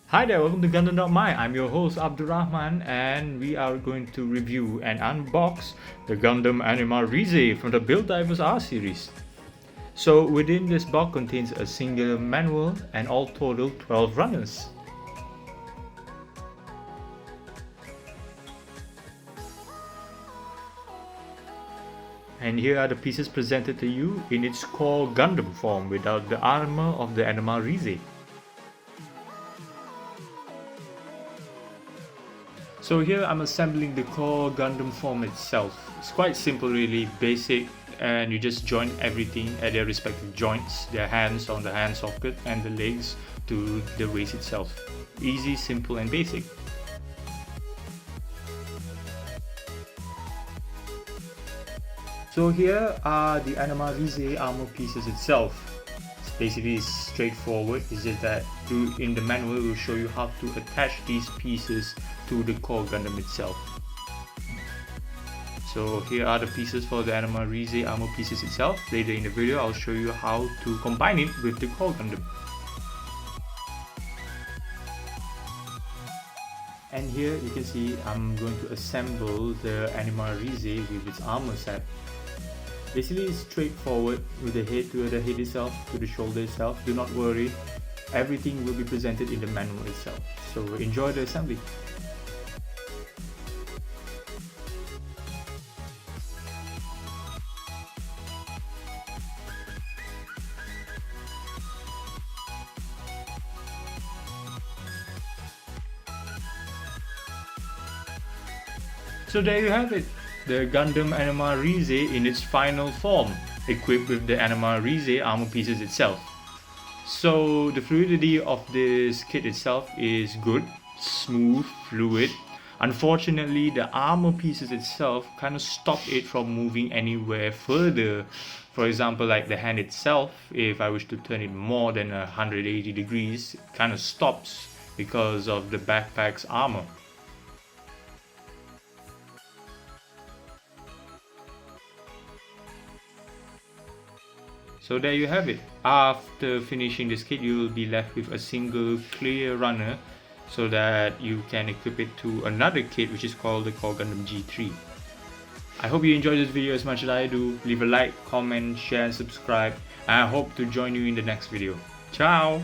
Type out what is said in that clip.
Hi there, welcome to Gundam.my. I'm your host Abdurrahman and we are going to review and unbox the Gundam Anima Rize from the Build Divers R series. So within this box contains a singular manual and all total 12 runners. And here are the pieces presented to you in its core Gundam form without the armor of the Anima Rize. So here I'm assembling the core Gundam form itself. It's quite simple, really basic, and you just join everything at their respective joints, their hands on the hand socket and the legs to the waist itself. Easy, simple and basic. So here are the Anima Rize armor pieces itself. It's basically straightforward. It's just that in the manual it will show you how to attach these pieces to the core Gundam itself. So here are the pieces for the Anima Rize armor pieces itself. Later in the video I'll show you how to combine it with the core Gundam. And here you can see I'm going to assemble the Anima Rize with its armor set. Basically it's straightforward with the head to the head itself, to the shoulder itself. Do not worry, everything will be presented in the manual itself. So enjoy the assembly. So there you have it, the Gundam Anima Rize in its final form, equipped with the Anima Rize armor pieces itself. So the fluidity of this kit itself is good, smooth, fluid. Unfortunately, the armor pieces itself kind of stop it from moving anywhere further. For example, like the hand itself, if I wish to turn it more than 180 degrees, it kind of stops because of the backpack's armor. So there you have it. After finishing this kit, you will be left with a single clear runner so that you can equip it to another kit which is called the Core Gundam G3. I hope you enjoyed this video as much as I do. Leave a like, comment, share and subscribe, and I hope to join you in the next video. Ciao!